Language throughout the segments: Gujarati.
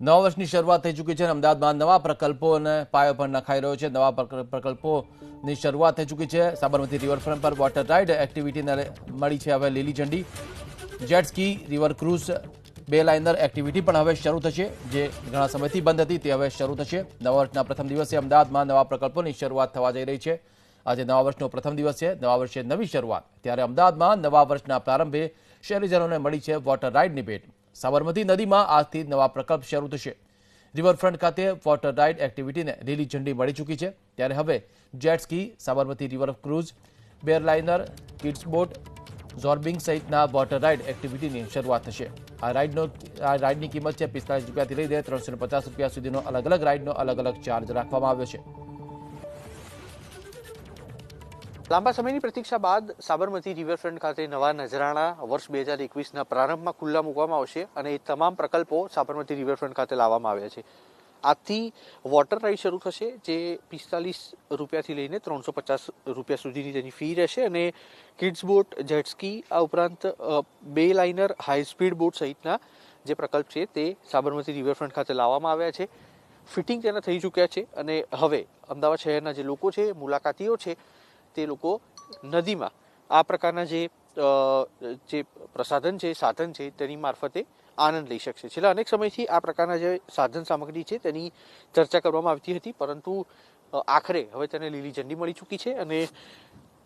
નવા વર્ષની શરૂઆત થઈ ચૂકી છે અને અમદાવાદમાં નવા પ્રકલ્પોને પાયો પણ નખાઈ રહ્યો છે। નવા પ્રકલ્પોની શરૂઆત થઈ ચૂકી છે। સાબરમતી રિવરફ્રન્ટ પર વોટર રાઇડ એક્ટિવિટીને મળી છે હવે લીલી ઝંડી। જેટ સ્કી, રિવર ક્રૂઝ, બે લાઇનર એક્ટિવિટી પણ હવે શરૂ થશે, જે ઘણા સમયથી બંધ હતી તે હવે શરૂ થશે। નવા વર્ષના પ્રથમ દિવસે અમદાવાદમાં નવા પ્રકલ્પોની શરૂઆત થવા જઈ રહી છે। આજે નવા વર્ષનો પ્રથમ દિવસ છે, નવા વર્ષે નવી શરૂઆત, ત્યારે અમદાવાદમાં નવા વર્ષના પ્રારંભે શહેરીજનોને મળી છે વોટર રાઇડની ભેટ। સાબરમતી નદીમાં આજથી નવા પ્રકલ્પ શરૂ થશે। રિવરફ્રન્ટ ખાતે વોટર રાઇડ એક્ટિવિટીને લીલી ઝંડી મળી ચૂકી છે, ત્યારે હવે jet ski, Sabarmati river cruise, Bayliner, kids boat, zorbing સહિતના વોટર રાઇડ એક્ટિવિટીની શરૂઆત થશે। આ રાઇડની કિંમત છે 45 રૂપિયાથી લઈને 350 રૂપિયા સુધીનો અલગ અલગ રાઇડનો અલગ અલગ ચાર્જ રાખવામાં આવ્યો છે। લાંબા સમયની પ્રતીક્ષા બાદ સાબરમતી રિવરફ્રન્ટ ખાતે નવા નજરાણા વર્ષ 2021ના પ્રારંભમાં ખુલ્લા મૂકવામાં આવશે અને એ તમામ પ્રકલ્પો સાબરમતી રિવરફ્રન્ટ ખાતે લાવવામાં આવ્યા છે। આજથી વોટર રાઇડ શરૂ થશે, જે 45 રૂપિયાથી લઈને 350 રૂપિયા સુધીની તેની ફી રહેશે અને કિડ્સ બોટ, જેટ સ્કી, આ ઉપરાંત બે લાઇનર, હાઈ સ્પીડ બોટ સહિતના જે પ્રકલ્પ છે તે સાબરમતી રિવરફ્રન્ટ ખાતે લાવવામાં આવ્યા છે। ફિટિંગ તેના થઈ ચૂક્યા છે અને હવે અમદાવાદ શહેરના જે લોકો છે, મુલાકાતીઓ છે, તે લોકો નદીમાં આ પ્રકારના જે પ્રસાધન છે, સાધન છે, તેની મારફતે આનંદ લઈ શકશે। છેલ્લા અનેક સમયથી આ પ્રકારના જે સાધન સામગ્રી છે તેની ચર્ચા કરવામાં આવતી હતી, પરંતુ આખરે હવે તેને લીલી ઝંડી મળી ચૂકી છે અને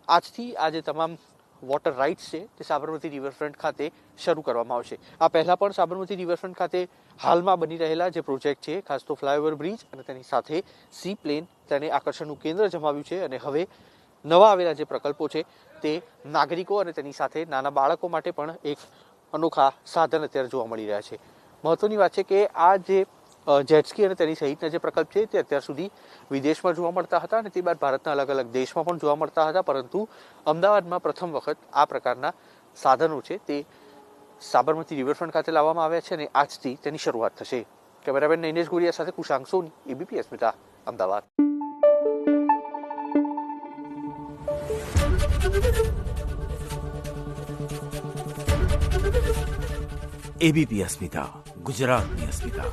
આજથી આ જે તમામ વોટર રાઇડ્સ છે તે સાબરમતી રિવરફ્રન્ટ ખાતે શરૂ કરવામાં આવશે। આ પહેલા પણ સાબરમતી રિવરફ્રન્ટ ખાતે હાલમાં બની રહેલા જે પ્રોજેક્ટ છે, ખાસ તો ફ્લાયઓવર બ્રિજ અને તેની સાથે સી પ્લેન, તેને આકર્ષણનું કેન્દ્ર જમાવ્યું છે અને હવે નવા આવેલા જે પ્રકલ્પો છે તે નાગરિકો અને તેની સાથે નાના બાળકો માટે પણ એક અનોખા સાધન અત્યારે જોવા મળી રહ્યા છે। મહત્વની વાત છે કે આ જે જેટસ્કી અને તેની સહિતના જે પ્રકલ્પ છે તે અત્યાર સુધી વિદેશમાં જોવા મળતા હતા અને તે બાદ ભારતના અલગ અલગ દેશમાં પણ જોવા મળતા હતા, પરંતુ અમદાવાદમાં પ્રથમ વખત આ પ્રકારના સાધનો છે તે સાબરમતી રિવરફ્રન્ટ ખાતે લાવવામાં આવ્યા છે અને આજથી તેની શરૂઆત થશે। કેમેરામેન નૈનેશ ગોરિયા સાથે કુશાંક સોની, એબીપી અસ્મિતા, અમદાવાદ। एबीपी अस्मिता, गुजरातनी अस्मिता।